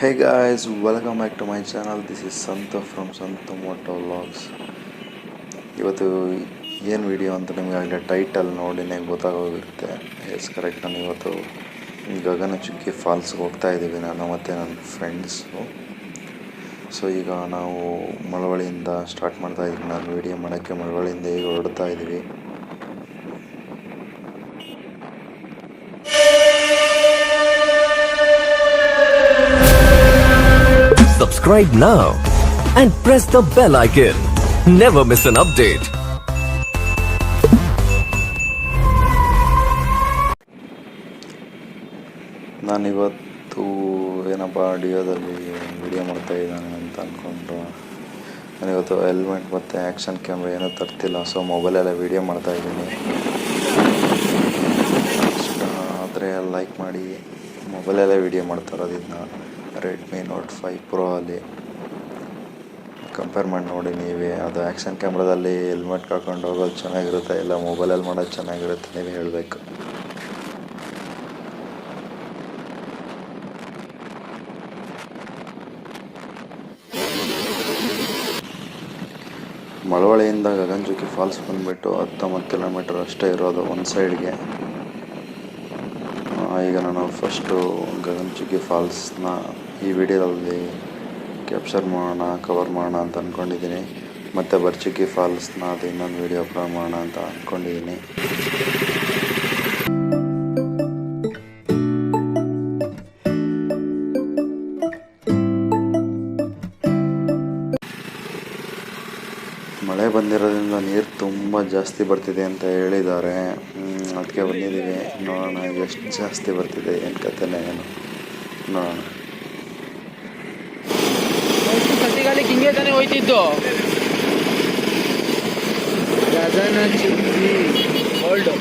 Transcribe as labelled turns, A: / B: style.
A: Hey guys, welcome back to my channel. This is Santhu from Santhu Moto Vlogs. ಇವತ್ತು ಏನು video ಅಂತ ನಿಮಗೆ ಆಗಲೇ ಟೈಟಲ್ ನೋಡಿನೇ ಗೊತ್ತಾಗೋಗಿರುತ್ತೆ. ಎಸ್ ಕರೆಕ್ಟ್, ನಾನು ಇವತ್ತು ಗಗನಚುಕ್ಕಿ ಫಾಲ್ಸ್ಗೆ ಹೋಗ್ತಾ ಇದ್ದೀವಿ, ನಾನು ಮತ್ತು ನನ್ನ ಫ್ರೆಂಡ್ಸು. ಸೊ ಈಗ ನಾವು ಮಳವಳ್ಳಿಯಿಂದ ಸ್ಟಾರ್ಟ್ ಮಾಡ್ತಾ ಇದ್ದೀವಿ. ನಾನು ವಿಡಿಯೋ ಮಾಡೋಕ್ಕೆ ಮಳವಳ್ಳಿಯಿಂದ ಈಗ ಹೊರಡ್ತಾ ಇದ್ದೀವಿ.
B: Subscribe now and press the bell icon. Never miss an update.
A: ನಾನಿವತ್ತು ಏನಪ್ಪ ಡಿಯೋದಲ್ಲಿ ವಿಡಿಯೋ ಮಾಡ್ತಾ ಇದ್ದಾನೆ ಅಂತ ಅಂದ್ಕೊಂಡು ನಾನಿವತ್ತು ಹೆಲ್ಮೆಟ್ ಮತ್ತು ಆ್ಯಕ್ಷನ್ ಕ್ಯಾಮ್ರಾ ಏನೂ ತರ್ತಿಲ್ಲ. ಸೊ ಮೊಬೈಲೆಲ್ಲ ವೀಡಿಯೋ ಮಾಡ್ತಾಯಿದ್ದೀನಿ. ಇಷ್ಟ ಆದರೆ ಲೈಕ್ ಮಾಡಿ. ಮೊಬೈಲೆಲ್ಲ ವೀಡಿಯೋ ಮಾಡ್ತಾ ಇರೋದು ಇದನ್ನ ರೆಡ್ಮಿ ನೋಟ್ 5 Pro ಅಲ್ಲಿ ಕಂಪೇರ್ ಮಾಡಿ ನೋಡಿ ನೀವೇ. ಅದು ಆ್ಯಕ್ಷನ್ ಕ್ಯಾಮ್ರಾದಲ್ಲಿ ಹೆಲ್ಮೆಟ್ ಹಾಕೊಂಡು ಹೋಗೋದು ಚೆನ್ನಾಗಿರುತ್ತೆ, ಇಲ್ಲ ಮೊಬೈಲಲ್ಲಿ ಮಾಡೋದು ಚೆನ್ನಾಗಿರುತ್ತೆ, ನೀವೇ ಹೇಳಬೇಕು. ಮಳವಳ್ಳಿಯಿಂದ ಗಗನಚುಕ್ಕಿ ಫಾಲ್ಸ್ ಬಂದುಬಿಟ್ಟು 19 ಕಿಲೋಮೀಟರ್ ಅಷ್ಟೇ ಇರೋದು ಒಂದು ಸೈಡ್ಗೆ. ಈಗ ನಾನು ಫಸ್ಟು ಗಗನಚುಕ್ಕಿ ಫಾಲ್ಸ್ನ ಈ ವಿಡಿಯೋದಲ್ಲಿ ಕ್ಯಾಪ್ಚರ್ ಮಾಡೋಣ, ಕವರ್ ಮಾಡೋಣ ಅಂತ ಅಂದ್ಕೊಂಡಿದ್ದೀನಿ. ಮತ್ತು ಬರ್ಚುಕ್ಕಿ ಫಾಲ್ಸ್ನ ಅದು ಇನ್ನೊಂದು ವಿಡಿಯೋ ಅಪ್ಲೋಡ್ ಮಾಡೋಣ ಅಂತ ಅಂದ್ಕೊಂಡಿದ್ದೀನಿ. ಮಳೆ ಬಂದಿರೋದ್ರಿಂದ ನೀರು ತುಂಬ ಜಾಸ್ತಿ ಬರ್ತಿದೆ ಅಂತ ಹೇಳಿದ್ದಾರೆ. ಅದಕ್ಕೆ ಬಂದಿದ್ದೀವಿ, ನೋಡೋಣ ಎಷ್ಟು ಜಾಸ್ತಿ ಬರ್ತಿದೆ, ಏನು ಕಥೆನೇ ಏನು ನೋಡೋಣ.
C: ಸತಿಗಾಲಿಗೆ ಹಿಂಗೆ ತಾನೇ ಹೋಯ್ತಿದ್ದು. ಗಗನಚುಕ್ಕಿ ಓಲ್ಡು